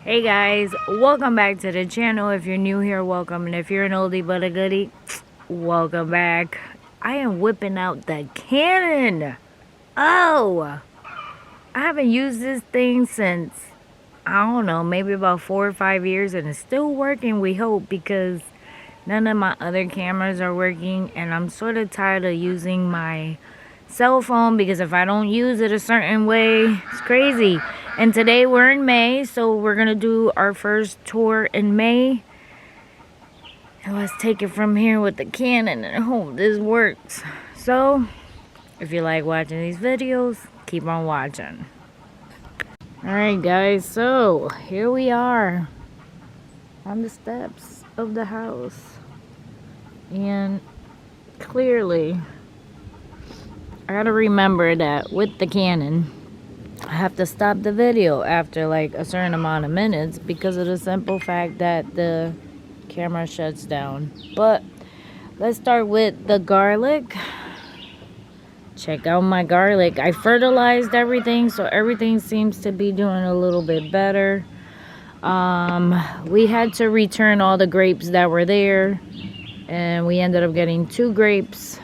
Hey guys, welcome back to the channel. If you're new here, welcome, and if you're an oldie but a goodie, welcome back. I am whipping out the Canon. Oh, I haven't used this thing since, I don't know, maybe about 4 or 5 years, and it's still working, we hope, because none of my other cameras are working, and I'm sort of tired of using my cell phone because if I don't use it a certain way, it's crazy. And today we're in May, so we're gonna do our first tour in May, and let's take it from here with the Canon and hope this works. So if you like watching these videos, keep on watching. Alright guys, so here we are on the steps of the house, and clearly I gotta remember that with the Canon I have to stop the video after like a certain amount of minutes because of the simple fact that the camera shuts down. But let's start with the garlic. Check out my garlic. I fertilized everything, so everything seems to be doing a little bit better. We had to return all the grapes that were there, and we ended up getting 2 grapes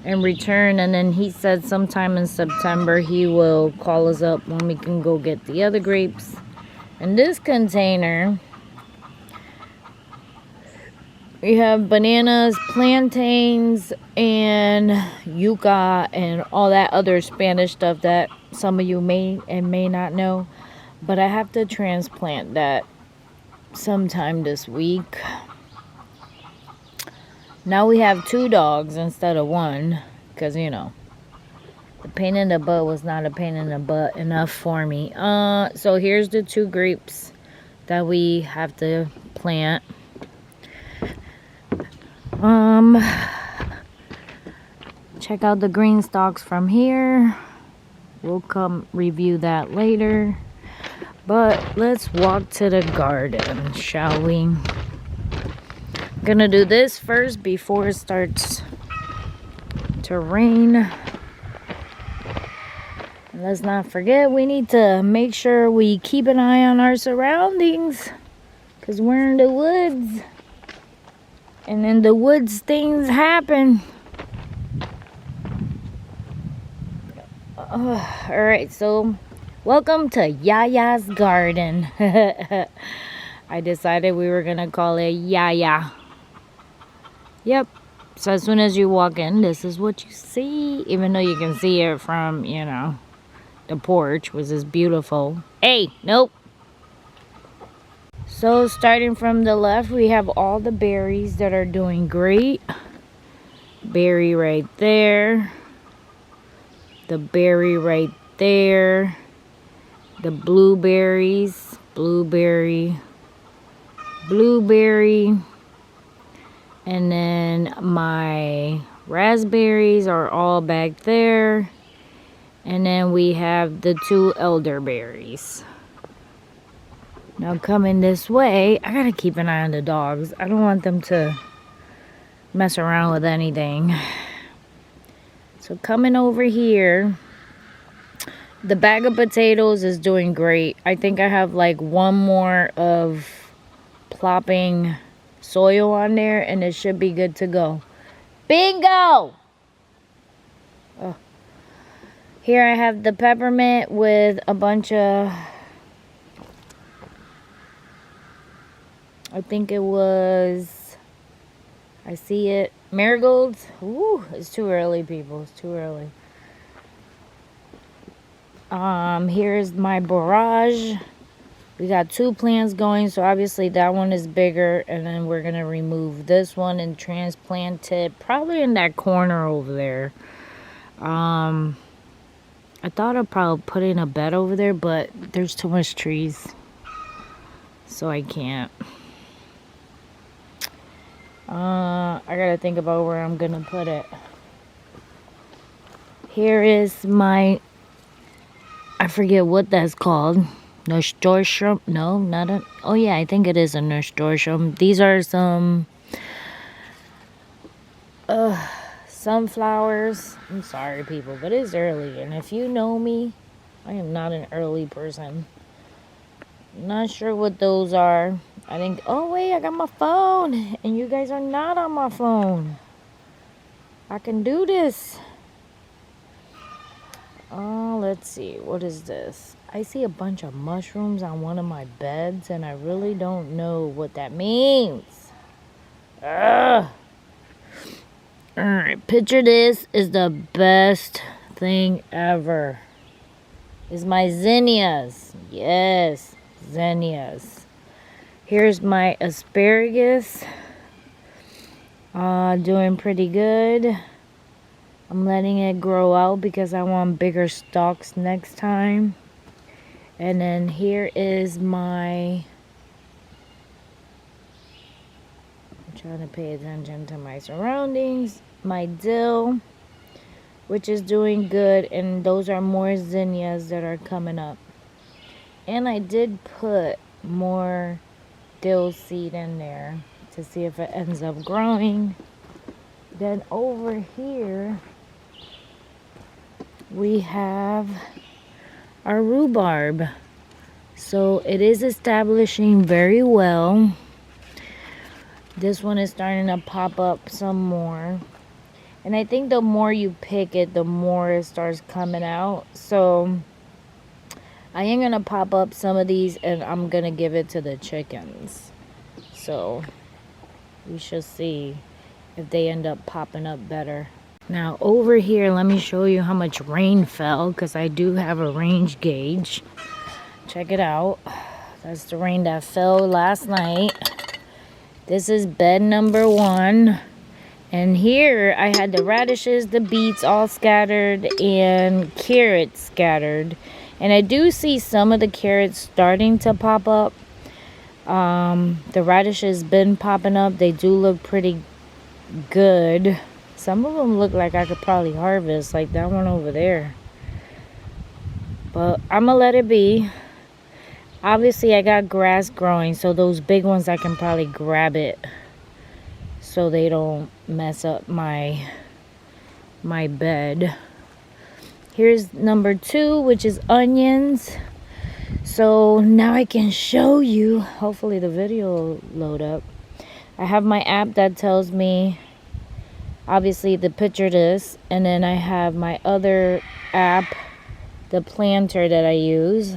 in return, and then he said sometime in September he will call us up when we can go get the other grapes. In this container we have bananas, plantains, and yuca, and all that other Spanish stuff that some of you may and may not know, but I have to transplant that sometime this week. Now we have 2 dogs instead of 1, because, you know, the pain in the butt was not a pain in the butt enough for me. So here's the 2 grapes that we have to plant. Check out the green stalks from here. We'll come review that later. But let's walk to the garden, shall we? Gonna do this first before it starts to rain. And let's not forget, we need to make sure we keep an eye on our surroundings, because we're in the woods, and in the woods things happen. Alright, so welcome to Yaya's garden. I decided we were gonna call it Yaya. Yep. So as soon as you walk in, this is what you see. Even though you can see it from, you know, the porch, which is beautiful. Hey, nope. So starting from the left, we have all the berries that are doing great. Berry right there. The berry right there. The blueberries. Blueberry. Blueberry. And then my raspberries are all back there. And then we have the 2 elderberries. Now coming this way, I gotta keep an eye on the dogs. I don't want them to mess around with anything. So coming over here, the bag of potatoes is doing great. I think I have like 1 more of plopping soil on there, and it should be good to go. Bingo! Oh. Here I have the peppermint with a bunch of, I think it was, I see it, marigolds. Ooh, it's too early, people. It's too early. Here's my barrage. We got 2 plants going, so obviously that one is bigger, and then we're gonna remove this one and transplant it probably in that corner over there. I thought I'd probably put in a bed over there, but there's too much trees, so I can't. I gotta think about where I'm gonna put it. Here is my, I forget what that's called. Nasturtium? No, not a, oh yeah, I think it is a nasturtium. These are some sunflowers. I'm sorry people, but it's early, and if you know me, I am not an early person. Not sure what those are. I think, oh wait, I got my phone. And you guys are not on my phone. I can do this. Oh, let's see. What is this? I see a bunch of mushrooms on one of my beds, and I really don't know what that means. Ugh. Alright, picture this is the best thing ever. Is my zinnias. Yes, zinnias. Here's my asparagus. Doing pretty good. I'm letting it grow out because I want bigger stalks next time. And then here is my... I'm trying to pay attention to my surroundings. My dill, which is doing good. And those are more zinnias that are coming up. And I did put more dill seed in there to see if it ends up growing. Then over here we have our rhubarb. So it is establishing very well. This one is starting to pop up some more. And I think the more you pick it, the more it starts coming out. So I am going to pop up some of these and I'm going to give it to the chickens. So we shall see if they end up popping up better. Now over here, let me show you how much rain fell, because I do have a range gauge. Check it out. That's the rain that fell last night. This is bed number 1. And here I had the radishes, the beets all scattered, and carrots scattered. And I do see some of the carrots starting to pop up. The radishes been popping up. They do look pretty good. Some of them look like I could probably harvest, like that one over there. But I'm gonna let it be. Obviously I got grass growing, so those big ones I can probably grab it so they don't mess up my bed. Here's number 2, which is onions. So now I can show you. Hopefully the video will load up. I have my app that tells me, obviously, the picture this. And then I have my other app, the planter that I use,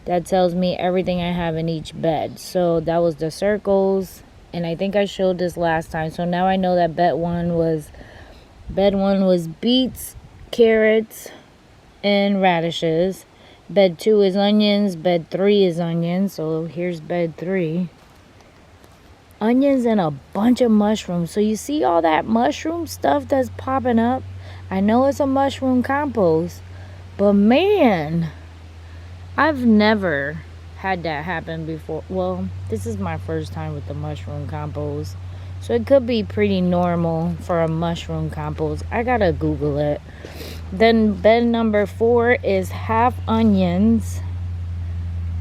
that tells me everything I have in each bed. So that was the circles. And I think I showed this last time. So now I know that bed one was beets, carrots, and radishes. Bed 2 is onions. Bed 3 is onions. So here's bed 3. Onions and a bunch of mushrooms. So you see all that mushroom stuff that's popping up? I know it's a mushroom compost, but man, I've never had that happen before. Well, this is my first time with the mushroom compost, so it could be pretty normal for a mushroom compost. I gotta Google it. Then bed number 4 is half onions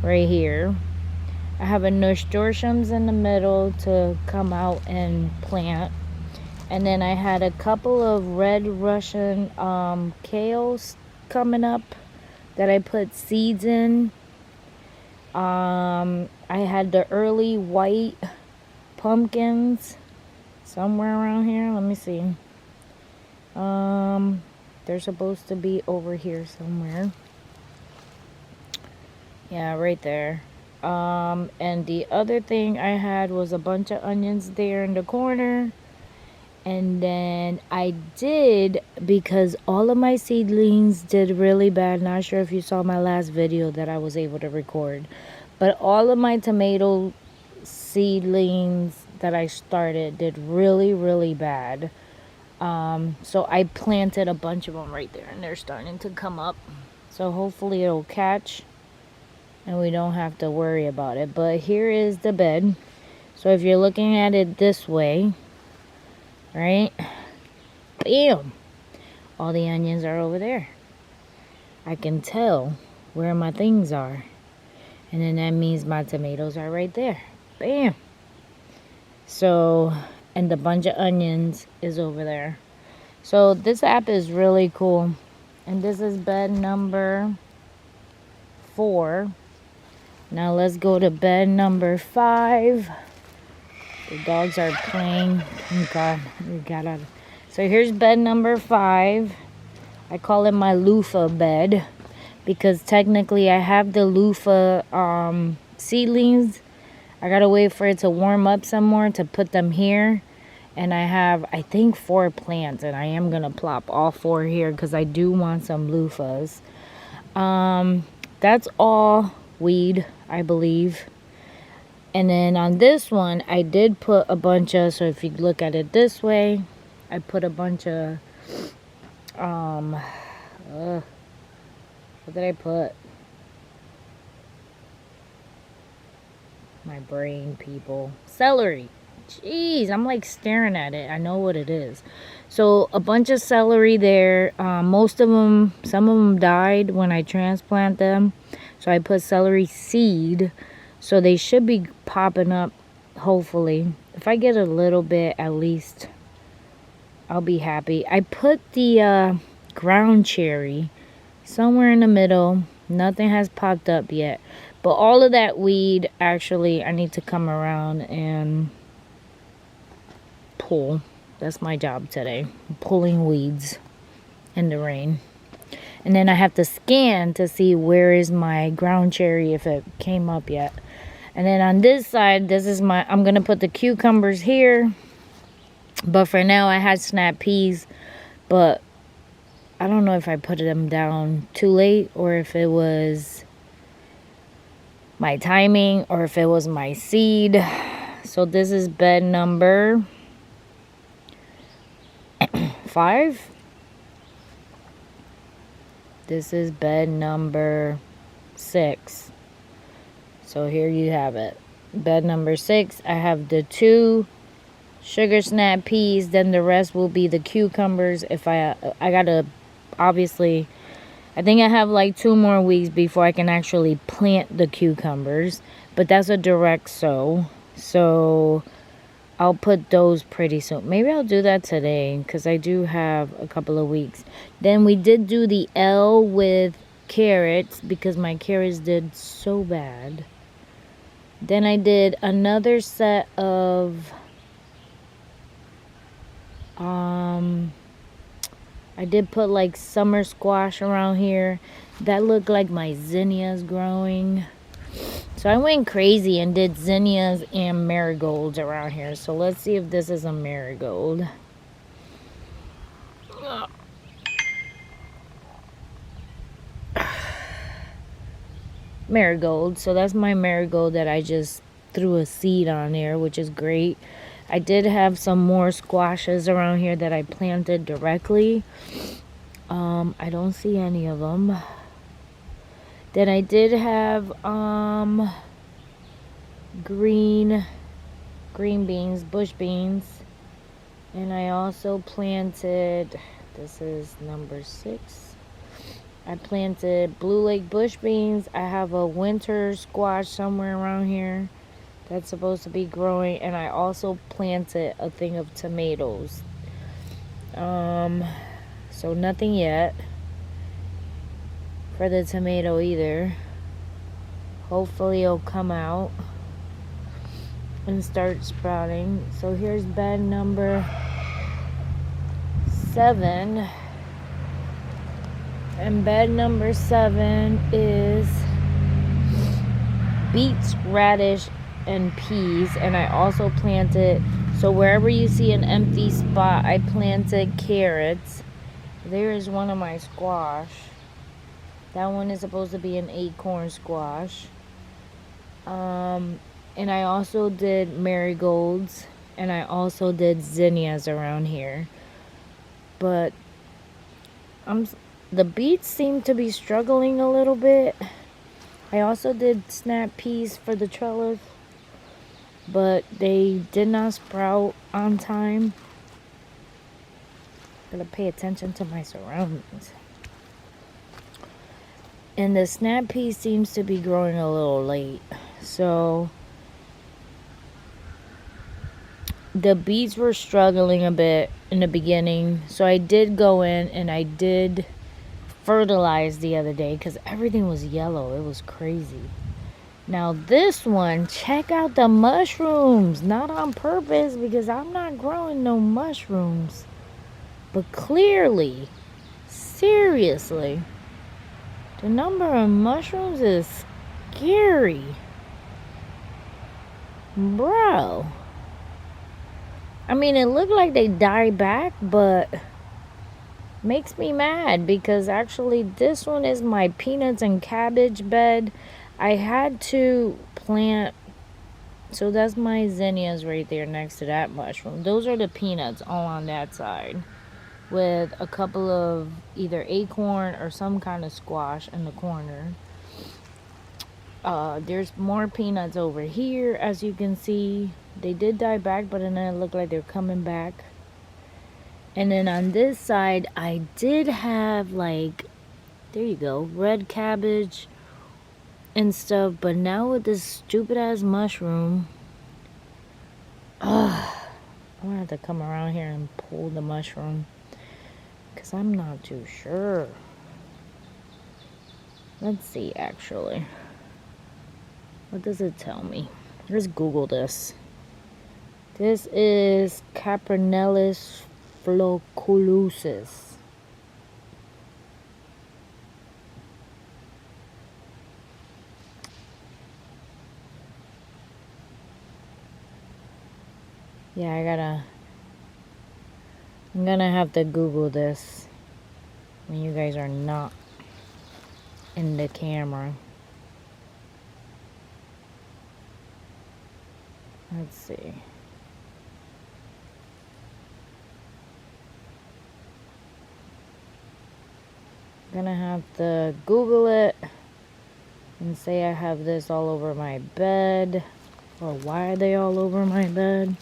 right here. I have a nasturtiums in the middle to come out and plant. And then I had a couple of red Russian kales coming up that I put seeds in. I had the early white pumpkins somewhere around here. Let me see. They're supposed to be over here somewhere. Yeah, right there. And the other thing I had was a bunch of onions there in the corner. And then I did, because all of my seedlings did really bad. Not sure if you saw my last video that I was able to record, but all of my tomato seedlings that I started did really, really bad. So I planted a bunch of them right there, and they're starting to come up. So hopefully it'll catch and we don't have to worry about it. But here is the bed. So if you're looking at it this way, right? Bam! All the onions are over there. I can tell where my things are. And then that means my tomatoes are right there. Bam! So, and the bunch of onions is over there. So this app is really cool. And this is bed number 4. Now let's go to bed number 5. The dogs are playing. Oh God, we got out. So here's bed number 5. I call it my loofah bed because technically I have the loofah seedlings. I gotta wait for it to warm up some more to put them here. And I have, I think, 4 plants, and I am gonna plop all 4 here because I do want some loofahs. That's all weed, I believe. And then on this one, I did put a bunch of, so if you look at it this way, I put a bunch of, what did I put? My brain, people. Celery. Jeez, I'm like staring at it. I know what it is. So a bunch of celery there. Most of them, some of them died when I transplant them. So I put celery seed. So they should be popping up, hopefully. If I get a little bit, at least, I'll be happy. I put the ground cherry somewhere in the middle. Nothing has popped up yet. But all of that weed, actually, I need to come around and pull. That's my job today. Pulling weeds in the rain. And then I have to scan to see where is my ground cherry, if it came up yet. And then on this side, this is my, I'm going to put the cucumbers here. But for now, I had snap peas. But I don't know if I put them down too late or if it was my timing or if it was my seed. So this is bed number 5. This is bed number 6. So here you have it. Bed number 6. I have the 2 sugar snap peas. Then the rest will be the cucumbers. If I gotta, obviously, I think I have like 2 more weeks before I can actually plant the cucumbers. But that's a direct sow. So I'll put those pretty soon. Maybe I'll do that today because I do have a couple of weeks. Then we did do the L with carrots because my carrots did so bad. Then I did another set of I did put like summer squash around here. That looked like my zinnias growing. So I went crazy and did zinnias and marigolds around here. So let's see if this is a marigold. Marigold. So that's my marigold that I just threw a seed on there, which is great. I did have some more squashes around here that I planted directly. I don't see any of them. Then I did have green beans, bush beans. And I also planted, this is number 6. I planted Blue Lake bush beans. I have a winter squash somewhere around here that's supposed to be growing. And I also planted a thing of tomatoes. So nothing yet for the tomato either. Hopefully it'll come out and start sprouting. So here's bed number 7. And bed number 7 is beets, radish, and peas. And I also planted, so wherever you see an empty spot, I planted carrots. There is one of my squash. That one is supposed to be an acorn squash. And I also did marigolds. And I also did zinnias around here. But the beets seem to be struggling a little bit. I also did snap peas for the trellis. But they did not sprout on time. Gotta pay attention to my surroundings. And the snap pea seems to be growing a little late. So the beets were struggling a bit in the beginning. So I did go in and I did fertilize the other day because everything was yellow. It was crazy. Now this one, check out the mushrooms. Not on purpose because I'm not growing no mushrooms. But clearly, seriously, the number of mushrooms is scary. Bro. I mean, it looked like they died back, but makes me mad because actually this one is my peanuts and cabbage bed. I had to plant, so that's my zinnias right there next to that mushroom. Those are the peanuts all on that side with a couple of either acorn or some kind of squash in the corner. There's more peanuts over here, as you can see. They did die back, but then it looked like they're coming back. And then on this side, I did have like, there you go, red cabbage and stuff. But now with this stupid ass mushroom, I'm gonna have to come around here and pull the mushroom because I'm not too sure. Let's see, actually. What does it tell me? Let's Google this. This is Capernellus flocculosus. Yeah, I'm gonna have to Google this when you guys are not in the camera. Let's see. Gonna have to Google it and say I have this all over my bed. Or why are they all over my bed?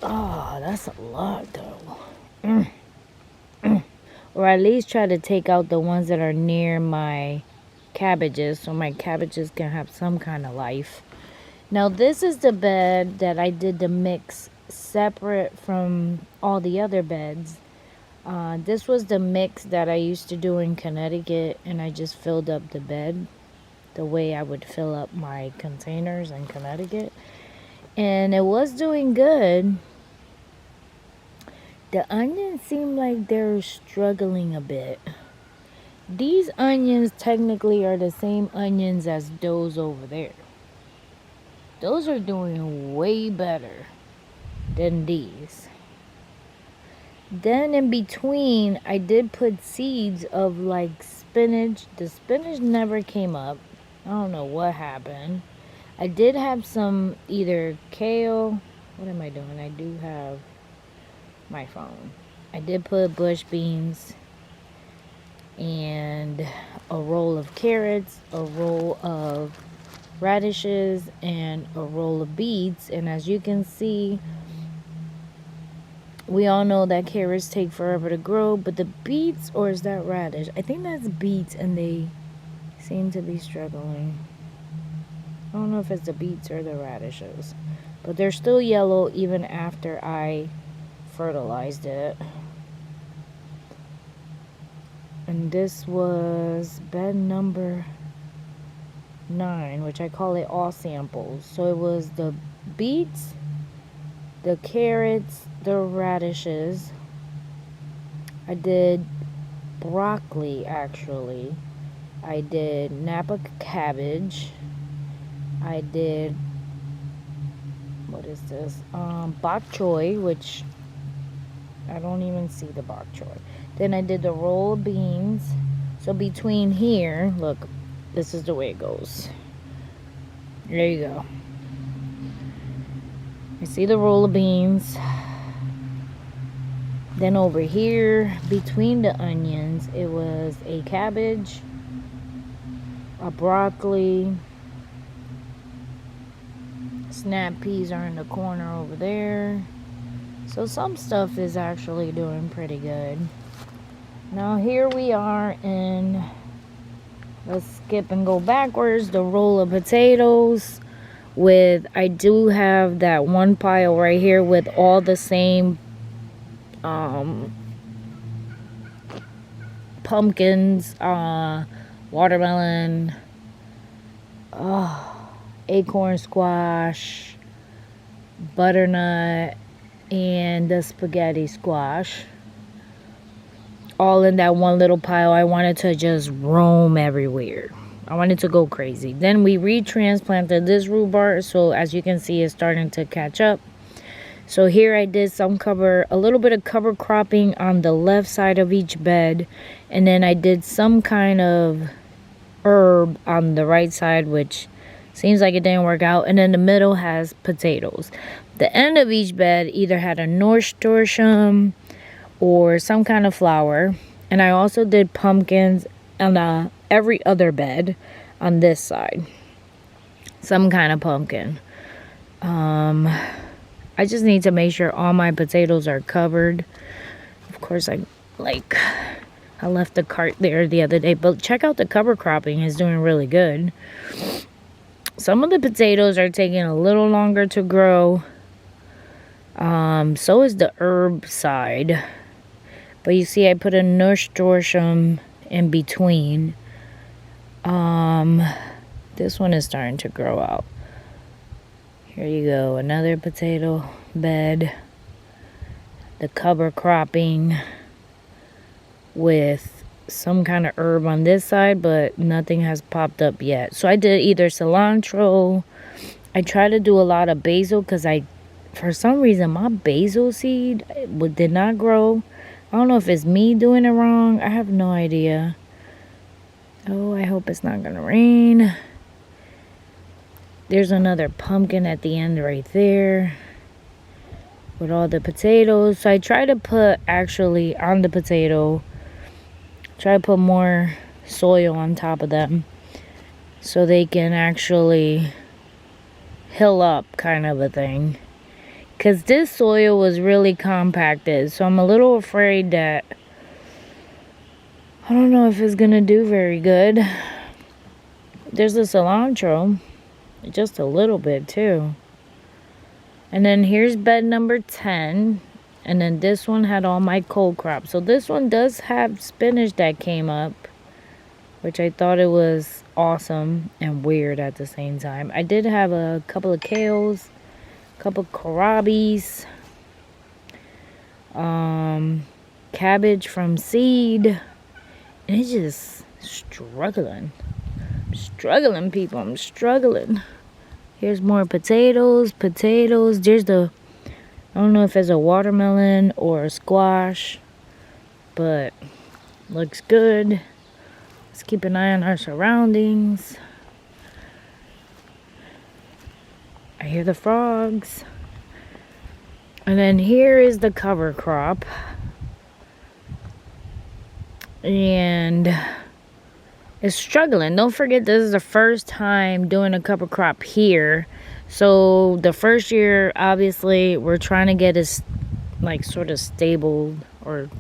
Oh, that's a lot though. Or at least try to take out the ones that are near my cabbages so my cabbages can have some kind of life. Now this is the bed that I did the mix separate from all the other beds. This was the mix that I used to do in Connecticut, and I just filled up the bed the way I would fill up my containers in Connecticut. And it was doing good. The onions seem like they're struggling a bit. These onions technically are the same onions as those over there. Those are doing way better than these. Then in between, I did put seeds of like spinach. The spinach never came up. I don't know what happened. I did have some either kale. What am I doing? I do have my phone. I did put bush beans and a roll of carrots, a roll of radishes, and a roll of beets. And as you can see, we all know that carrots take forever to grow, but the beets, or is that radish? I think that's beets, and they seem to be struggling. I don't know if it's the beets or the radishes, but they're still yellow even after I fertilized it. And this was bed number 9, which I call it all samples. So it was the beets, the carrots, the radishes. I did broccoli, actually. I did Napa cabbage. I did, what is this? Bok choy, which I don't even see the bok choy. Then I did the roll of beans. So between here, look, this is the way it goes. There you go. You see the roll of beans. Then over here, between the onions, it was a cabbage, a broccoli, snap peas are in the corner over there. So some stuff is actually doing pretty good. Now here we are in, let's skip and go backwards, the roll of potatoes. With, I do have that one pile right here with all the same pumpkins, watermelon, acorn squash, butternut, and the spaghetti squash. All in that one little pile. I wanted to just roam everywhere. I wanted to go crazy. Then we retransplanted this rhubarb, so as you can see, it's starting to catch up. So here I did a little bit of cover cropping on the left side of each bed, and then I did some kind of herb on the right side, which seems like it didn't work out. And then the middle has potatoes. The end of each bed either had a nasturtium or some kind of flower, and I also did pumpkins on every other bed on this side, some kind of pumpkin. I just need to make sure all my potatoes are covered. Of course, I left the cart there the other day, but check out the cover cropping is doing really good. Some of the potatoes are taking a little longer to grow. So is the herb side. But you see, I put a nasturtium in between. This one is starting to grow out. Here you go, another potato bed. The cover cropping with some kind of herb on this side, but nothing has popped up yet. So I did either cilantro. I tried to do a lot of basil because for some reason, my basil seed did not grow. I don't know if it's me doing it wrong. I have no idea. Oh, I hope it's not gonna rain. There's another pumpkin at the end right there with all the potatoes. So I try to put, actually, on the potato, try to put more soil on top of them so they can actually hill up, kind of a thing. Because this soil was really compacted, so I'm a little afraid that I don't know if it's gonna do very good. There's the cilantro, just a little bit too. And then here's bed number 10. And then this one had all my cold crops. So this one does have spinach that came up, which I thought it was awesome and weird at the same time. I did have a couple of kales, a couple of kohlrabis, cabbage from seed. And it's just struggling. I'm struggling, people. I'm struggling. Here's more potatoes. There's I don't know if it's a watermelon or a squash, but looks good. Let's keep an eye on our surroundings. I hear the frogs. And then here is the cover crop. And it's struggling. Don't forget, this is the first time doing a cover crop here. So the first year, obviously, we're trying to get it like sort of stable or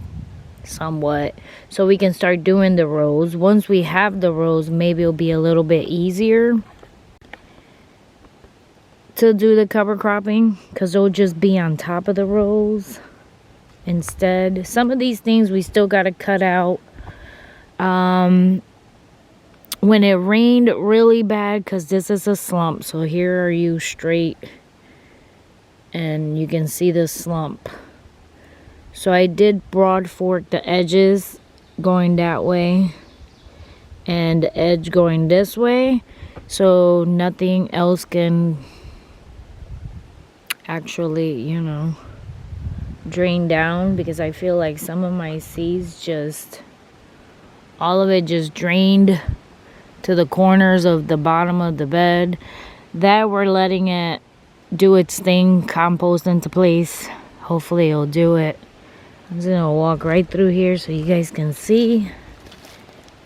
somewhat so we can start doing the rows. Once we have the rows, maybe it'll be a little bit easier to do the cover cropping because they'll just be on top of the rows instead. Some of these things we still got to cut out. When it rained really bad, because this is a slump, so here are you straight and you can see the slump. So I did broad fork the edges going that way and the edge going this way, so nothing else can actually, you know, drain down, because I feel like some of my seeds all of it just drained to the corners of the bottom of the bed. That we're letting it do its thing, compost into place. Hopefully it'll do it. I'm just gonna walk right through here so you guys can see.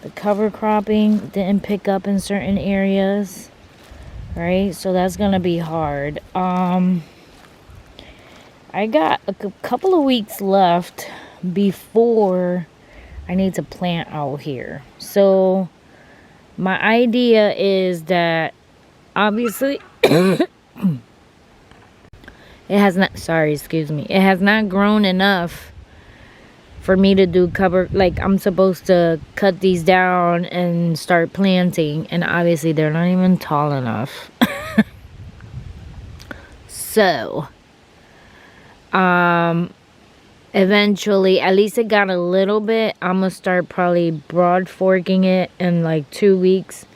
The cover cropping didn't pick up in certain areas, right? So that's gonna be hard. I got a couple of weeks left before I need to plant out here. So my idea is that obviously it has not, it has not grown enough for me to do cover, like I'm supposed to cut these down and start planting, and obviously they're not even tall enough. So eventually, at least it got a little bit. I'm gonna start probably broad forking it in like 2 weeks,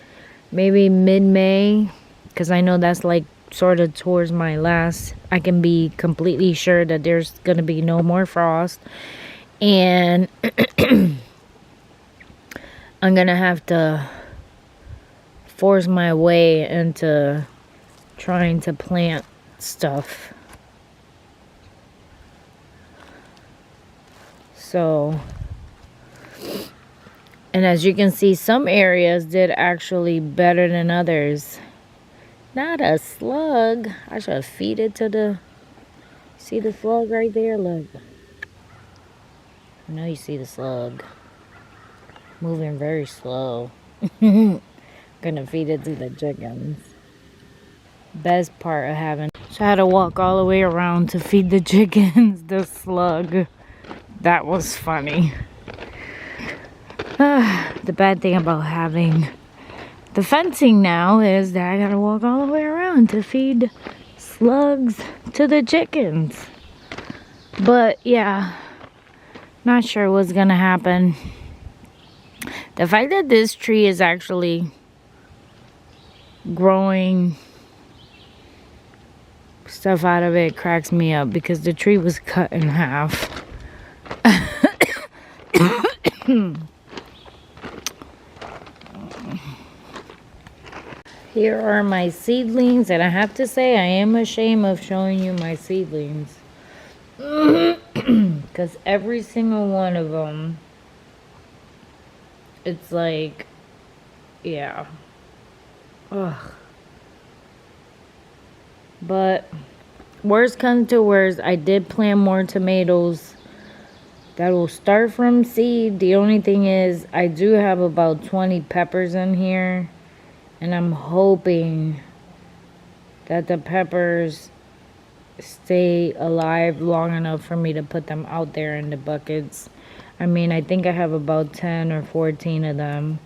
maybe mid-May, because I know that's like sort of towards my last. I can be completely sure that there's gonna be no more frost, and I'm gonna have to force my way into trying to plant stuff. So, and as you can see, some areas did actually better than others. Not a slug. I should feed it to the... See the slug right there? Look. I know you see the slug. Moving very slow. Gonna feed it to the chickens. Best part of having... So I had to walk all the way around to feed the chickens the slug. That was funny. The bad thing about having the fencing now is that I gotta walk all the way around to feed slugs to the chickens. But yeah, not sure what's gonna happen. The fact that this tree is actually growing stuff out of it cracks me up, because the tree was cut in half. Here are my seedlings, and I have to say I am ashamed of showing you my seedlings, because every single one of them, it's like, yeah, ugh. But worst comes to worst, I did plant more tomatoes that will start from seed. The only thing is, I do have about 20 peppers in here, and I'm hoping that the peppers stay alive long enough for me to put them out there in the buckets. I mean, I think I have about 10 or 14 of them.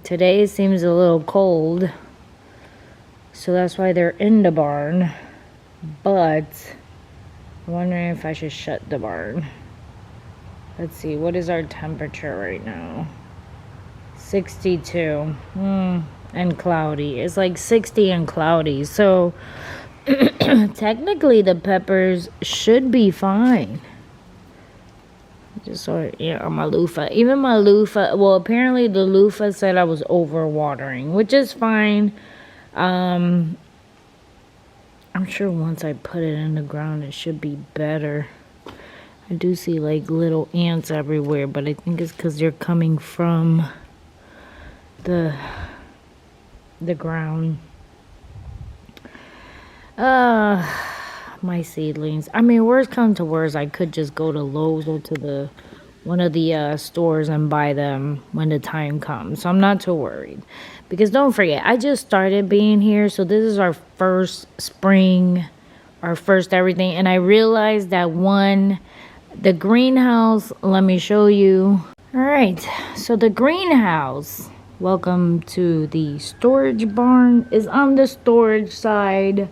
Today it seems a little cold, so that's why they're in the barn. But I'm wondering if I should shut the barn. Let's see, what is our temperature right now? 62. And cloudy. It's like 60 and cloudy. So technically the peppers should be fine. Just so, yeah, my loofah. Even my loofah, well, apparently the loofah said I was overwatering, which is fine. I'm sure once I put it in the ground, it should be better. I do see like little ants everywhere, but I think it's because they're coming from the ground. My seedlings. I mean, worst come to worst, I could just go to Lowe's or to one of the stores and buy them when the time comes. So I'm not too worried. Because don't forget, I just started being here, so this is our first spring, our first everything. And I realized that the greenhouse, let me show you. All right, so the greenhouse, welcome to the storage barn, is on the storage side.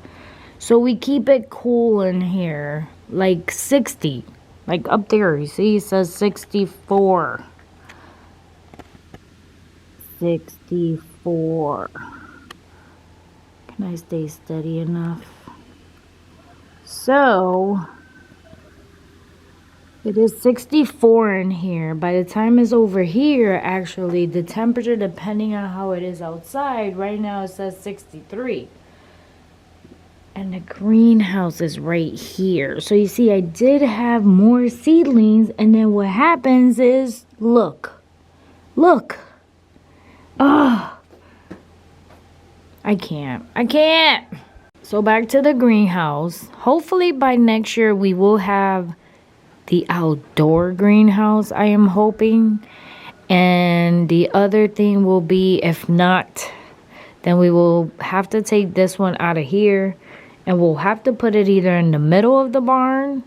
So we keep it cool in here, like 60, like up there, you see, it says 64. 64. Can I stay steady enough? So it is 64 in here. By the time it's over here, actually, the temperature, depending on how it is outside, right now it says 63. And the greenhouse is right here. So you see, I did have more seedlings. And then what happens is, look. Oh, I can't. So back to the greenhouse. Hopefully by next year we will have the outdoor greenhouse, I am hoping. And the other thing will be, if not, then we will have to take this one out of here. And we'll have to put it either in the middle of the barn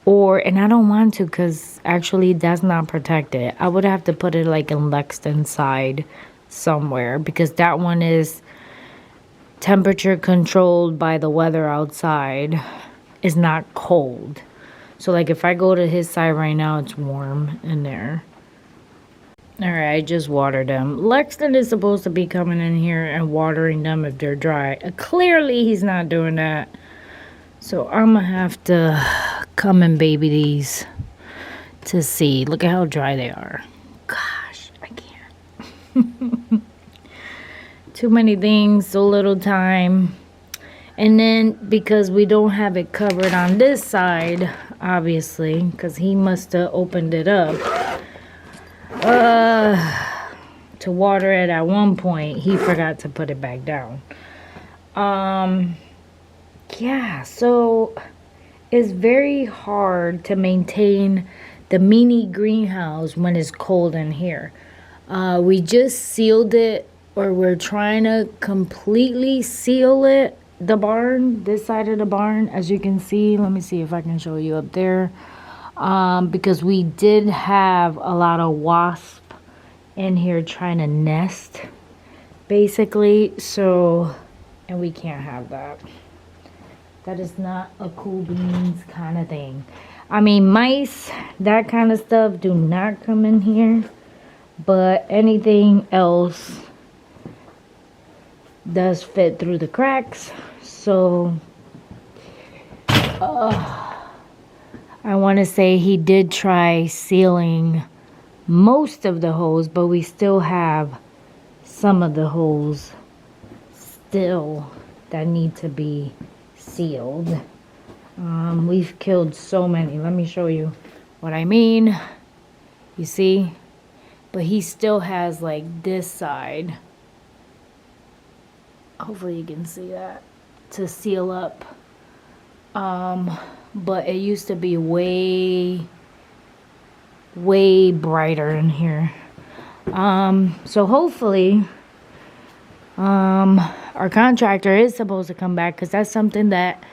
and I don't want to because actually that's not protected. I would have to put it like in Lexington's side somewhere because that one is temperature controlled by the weather outside. It's not cold. So like if I go to his side right now, it's warm in there. Alright, I just watered them. Lexington is supposed to be coming in here and watering them if they're dry. Clearly he's not doing that. So I'm gonna have to come and baby these to see. Look at how dry they are. Gosh, I can't. Too many things, so little time. And then because we don't have it covered on this side, obviously, because he must have opened it up to water it at one point, he forgot to put it back down. Yeah, so it's very hard to maintain the mini greenhouse when it's cold in here. We just sealed it, or we're trying to completely seal it, the barn, this side of the barn, as you can see. Let me see if I can show you up there. Because we did have a lot of wasps in here trying to nest, basically. So, and we can't have that. That is not a cool beans kind of thing. I mean, mice, that kind of stuff do not come in here. But anything else does fit through the cracks. So, I want to say he did try sealing most of the holes, but we still have some of the holes still that need to be sealed. We've killed so many. Let me show you what I mean. You see? But he still has like this side. Hopefully you can see that. To seal up. But it used to be way brighter in here. So hopefully our contractor is supposed to come back, because that's something that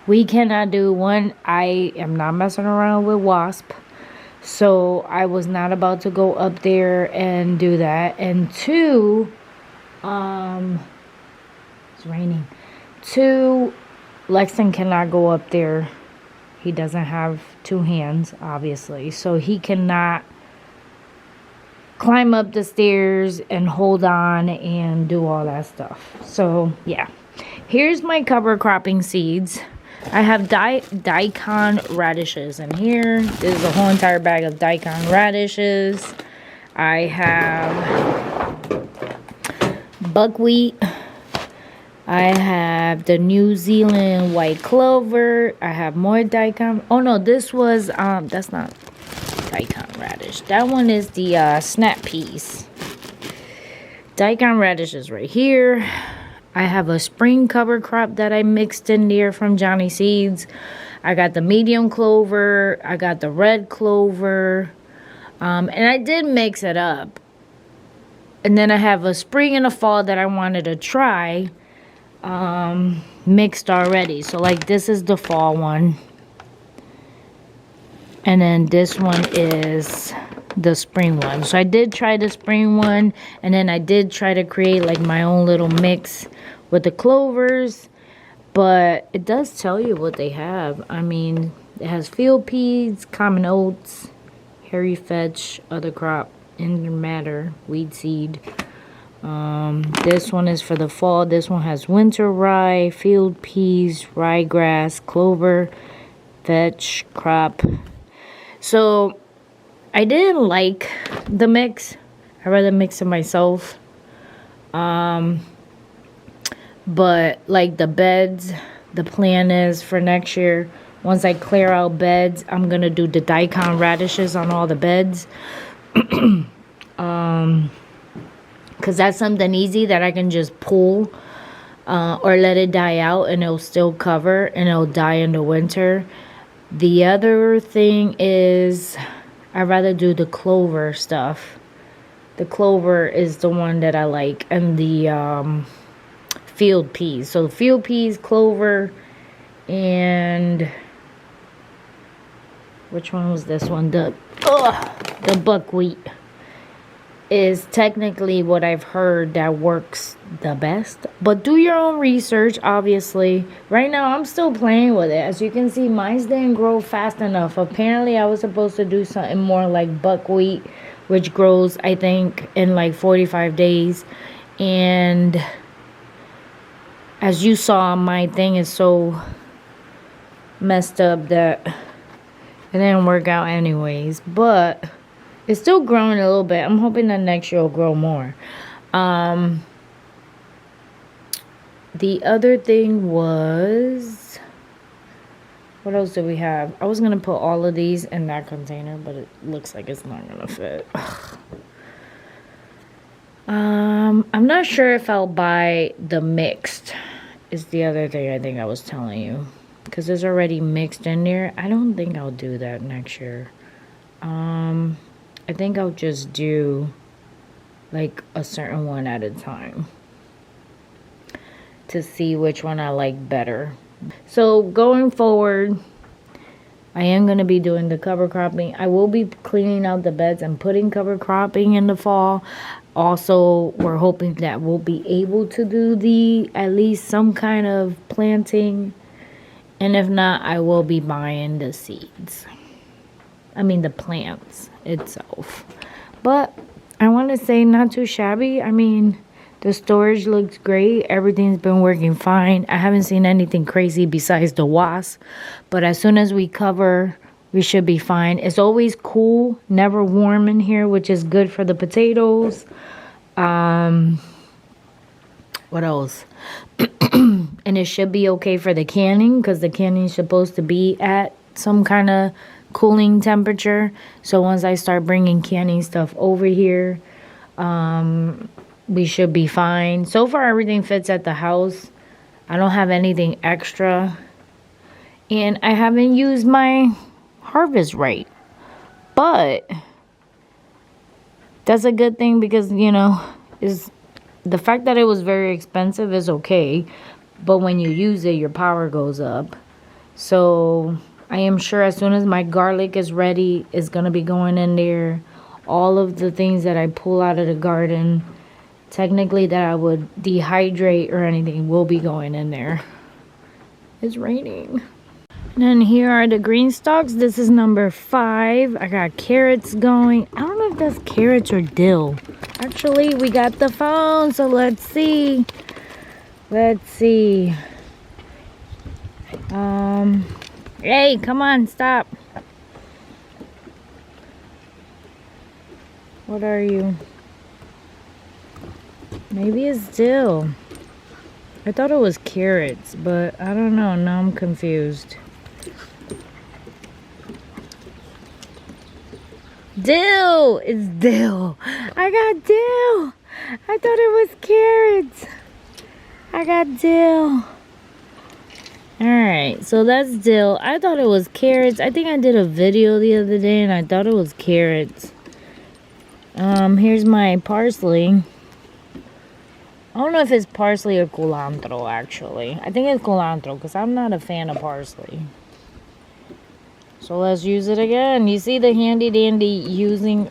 we cannot do. One, I am not messing around with wasp, so I was not about to go up there and do that. And two, it's raining. Two, Lexington cannot go up there. He doesn't have two hands, obviously. So he cannot climb up the stairs and hold on and do all that stuff. So, yeah. Here's my cover cropping seeds. I have daikon radishes in here. This is a whole entire bag of daikon radishes. I have buckwheat. I have the New Zealand white clover. I have more daikon. Oh no, this was that's not daikon radish. That one is the snap peas. Daikon radishes right here. I have a spring cover crop that I mixed in there from Johnny Seeds. I got the medium clover. I got the red clover. And I did mix it up. And then I have a spring and a fall that I wanted to try. Mixed already. So like this is the fall one. And then this one is the spring one. So I did try the spring one, and then I did try to create like my own little mix with the clovers, but it does tell you what they have. I mean, it has field peas, common oats, hairy fetch, other crop, intermatter, weed seed. This one is for the fall. This one has winter rye, field peas, ryegrass, clover, fetch, crop. So I didn't like the mix. I rather mix it myself. But like the beds, the plan is for next year, once I clear out beds, I'm gonna do the daikon radishes on all the beds. Because that's something easy that I can just pull or let it die out and it'll still cover and it'll die in the winter. The other thing is I'd rather do the clover stuff. The clover is the one that I like, and the field peas. So field peas, clover, and which one was this one? The buckwheat is technically what I've heard that works the best. But do your own research, obviously. Right now, I'm still playing with it. As you can see, mine didn't grow fast enough. Apparently, I was supposed to do something more like buckwheat, which grows, I think, in like 45 days. And as you saw, my thing is so messed up that it didn't work out anyways. But it's still growing a little bit. I'm hoping that next year will grow more. The other thing was, what else do we have? I was going to put all of these in that container, but it looks like it's not going to fit. I'm not sure if I'll buy the mixed, is the other thing I think I was telling you. Because it's already mixed in there. I don't think I'll do that next year. I think I'll just do like a certain one at a time to see which one I like better. So going forward, I am going to be doing the cover cropping. I will be cleaning out the beds and putting cover cropping in the fall. Also, we're hoping that we'll be able to do at least some kind of planting. And if not, I will be buying the seeds. I mean the plants itself. But I want to say not too shabby. I mean, the storage looks great. Everything's been working fine. I haven't seen anything crazy besides the wasp. But as soon as we cover, we should be fine. It's always cool, never warm in here, which is good for the potatoes. What else? And it should be okay for the canning, because the canning is supposed to be at some kind of cooling temperature. So once I start bringing canning stuff over here, we should be fine. So far, everything fits at the house. I don't have anything extra. And I haven't used my harvest rate. But that's a good thing because, you know, is the fact that it was very expensive is okay. But when you use it, your power goes up. So I am sure as soon as my garlic is ready, it's going to be going in there. All of the things that I pull out of the garden, technically that I would dehydrate or anything, will be going in there. It's raining. And then here are the green stalks. This is number 5. I got carrots going. I don't know if that's carrots or dill. Actually, we got the phone, so let's see. Let's see. Hey, come on, stop. What are you? Maybe it's dill. I thought it was carrots, but I don't know. Now I'm confused. Dill! It's dill. I got dill. I thought it was carrots. I got dill. Alright, so that's dill. I thought it was carrots. I think I did a video the other day and I thought it was carrots. Here's my parsley. I don't know if it's parsley or culantro, actually. I think it's culantro because I'm not a fan of parsley. So let's use it again. You see the handy dandy using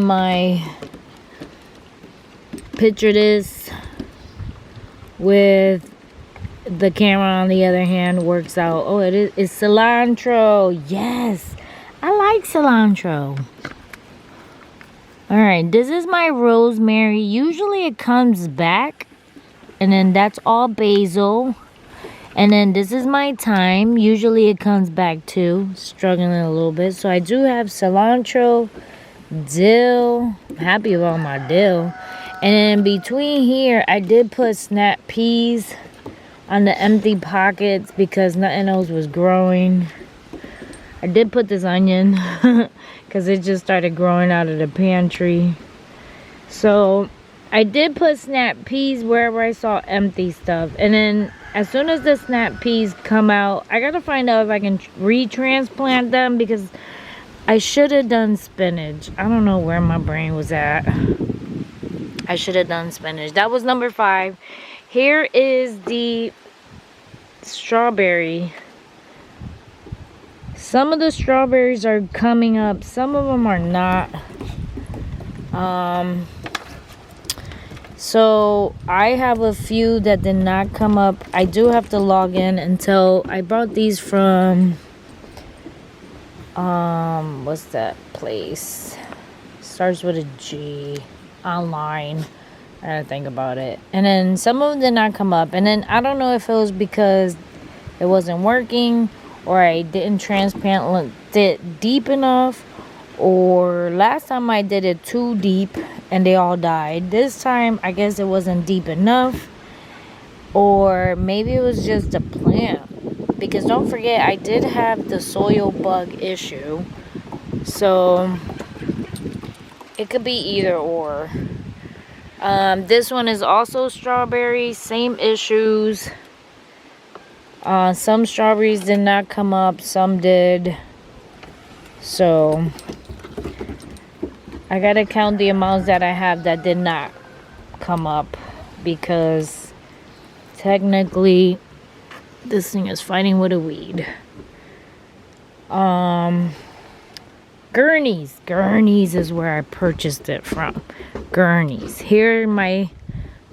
my picture this with the camera on the other hand works out. Oh, it's cilantro. Yes, I like cilantro. All right, this is my rosemary. Usually it comes back, and then that's all basil. And then this is my thyme. Usually it comes back too. Struggling a little bit. So I do have cilantro, dill. I'm happy about my dill. And then between here, I did put snap peas on the empty pockets because nothing else was growing. I did put this onion because it just started growing out of the pantry. So I did put snap peas wherever I saw empty stuff. And then as soon as the snap peas come out, I gotta find out if I can retransplant them because I should have done spinach. I don't know where my brain was at. I should have done spinach. That was number 5. Here is the strawberry. Some of the strawberries are coming up, some of them are not. So I have a few that did not come up. I do have to log in until I brought these from what's that place? Starts with a G. Online. I gotta think about it. And then some of them did not come up. And then I don't know if it was because it wasn't working, or I didn't transplant it deep enough, or last time I did it too deep and they all died. This time I guess it wasn't deep enough, or maybe it was just a plant, because don't forget I did have the soil bug issue, so it could be either or. This one is also strawberry, same issues. Some strawberries did not come up, some did. So I gotta count the amounts that I have that did not come up, because technically this thing is fighting with a weed. Gurney's is where I purchased it from. Gurney's. Here are my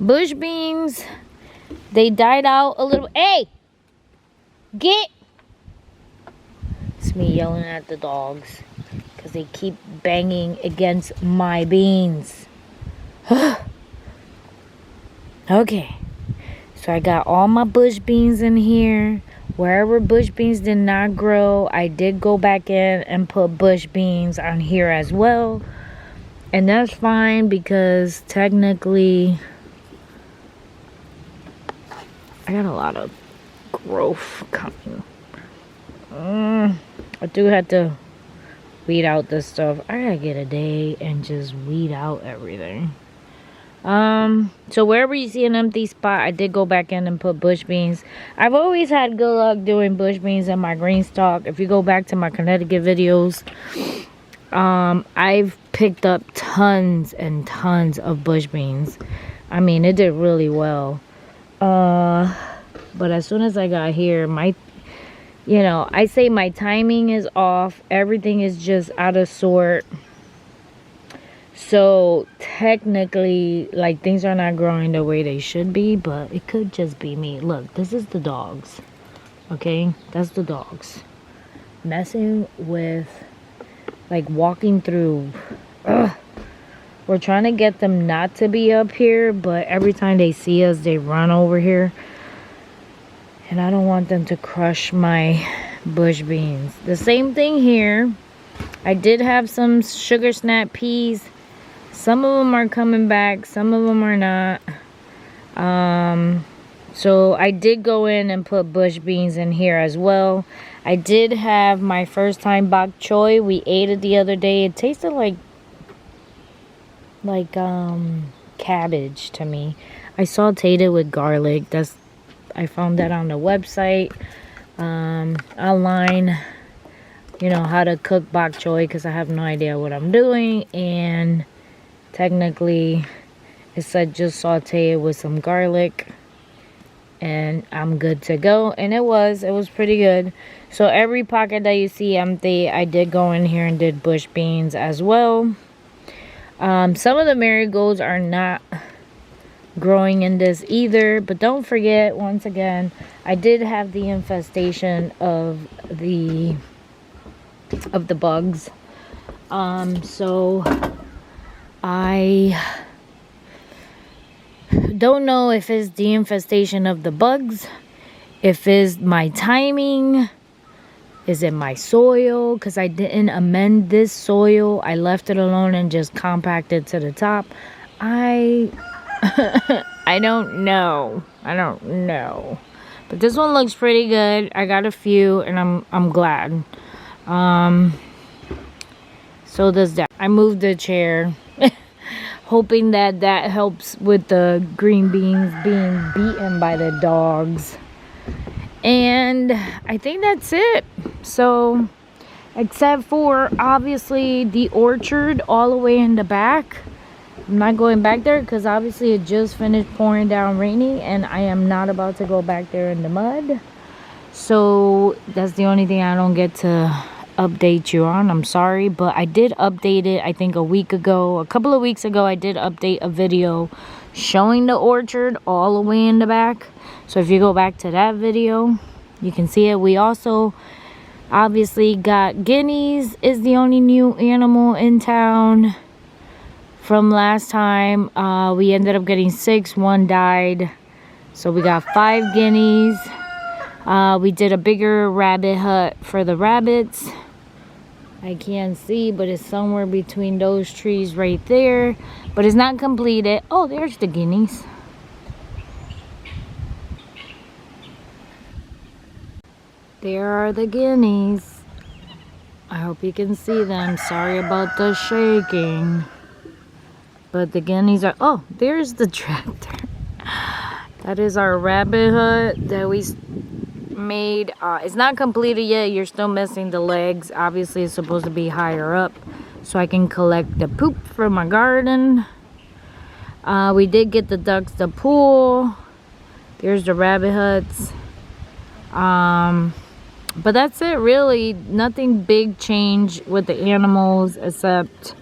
bush beans. They died out a little. Hey! Get! It's me yelling at the dogs because they keep banging against my beans. Okay. So I got all my bush beans in here. Wherever bush beans did not grow, I did go back in and put bush beans on here as well. And that's fine, because technically I got a lot of growth coming. I do have to weed out this stuff. I gotta get a day and just weed out everything. So wherever you see an empty spot, I did go back in and put bush beans. I've always had good luck doing bush beans in my green stalk. If you go back to my Connecticut videos, I've picked up tons and tons of bush beans. I mean, it did really well. But as soon as I got here, I say my timing is off. Everything is just out of sort. So technically, like, things are not growing the way they should be, but it could just be me. Look, this is the dogs. Okay, that's the dogs messing with, like, walking through. Ugh. We're trying to get them not to be up here, but every time they see us, they run over here. And I don't want them to crush my bush beans. The same thing here. I did have some sugar snap peas. Some of them are coming back, some of them are not. So I did go in and put bush beans in here as well. I did have my first time bok choy. We ate it the other day. It tasted like cabbage to me. I sauteed it with garlic. I found that on the website, online, how to cook bok choy, because I have no idea what I'm doing. And technically it said just saute it with some garlic and I'm good to go. And it was pretty good. So every pocket that you see empty, I did go in here and did bush beans as well. Some of the marigolds are not growing in this either, but don't forget, once again, I did have the infestation of the bugs. So I don't know if it's the infestation of the bugs, if it's my timing, is it my soil, because I didn't amend this soil. I left it alone and just compacted to the top. I don't know. But this one looks pretty good. I got a few and I'm glad. So does that. I moved the chair hoping that helps with the green beans being beaten by the dogs. And I think that's it. So, except for obviously the orchard all the way in the back. I'm not going back there because obviously it just finished pouring down raining and I am not about to go back there in the mud. So that's the only thing I don't get to update you on. I'm sorry, but I did update it, I think a couple of weeks ago. I did update a video showing the orchard all the way in the back. So if you go back to that video, you can see it. We also obviously got guineas, is the only new animal in town from last time. We ended up getting 6, 1 died, so we got 5 guineas. We did a bigger rabbit hut for the rabbits. I can't see, but it's somewhere between those trees right there, but it's not completed. Oh, there's the guineas. There are the guineas. I hope you can see them. Sorry about the shaking. But the guineas are... Oh, there's the tractor. That is our rabbit hut that we made. It's not completed yet. You're still missing the legs. Obviously, it's supposed to be higher up so I can collect the poop from my garden. We did get the ducks the pool. There's the rabbit huts. But that's it, really. Nothing big changed with the animals, except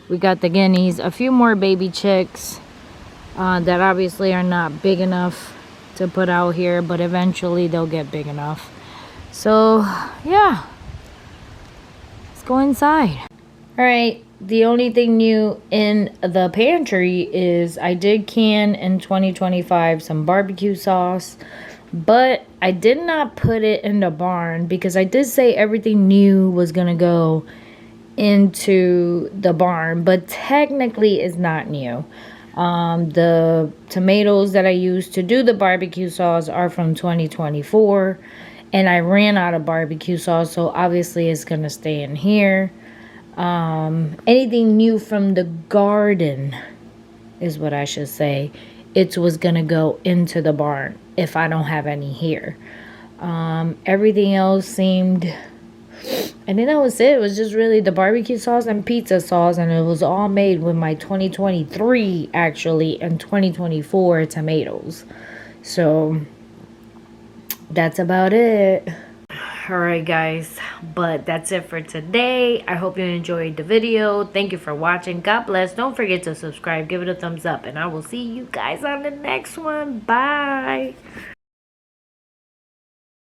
we got the guineas, a few more baby chicks that obviously are not big enough to put out here, but eventually they'll get big enough. So yeah, let's go inside. All right, the only thing new in the pantry is I did can in 2025 some barbecue sauce, but I did not put it in the barn because I did say everything new was gonna go into the barn, but technically it's not new. The tomatoes that I used to do the barbecue sauce are from 2024, and I ran out of barbecue sauce, so obviously it's gonna stay in here. Anything new from the garden is what I should say. It was gonna go into the barn if I don't have any here. Everything else seemed... I think that was it. It was just really the barbecue sauce and pizza sauce, and it was all made with my 2023 actually and 2024 tomatoes. So that's about it. Alright guys, but that's it for today. I hope you enjoyed the video. Thank you for watching. God bless. Don't forget to subscribe, give it a thumbs up, and I will see you guys on the next one. Bye.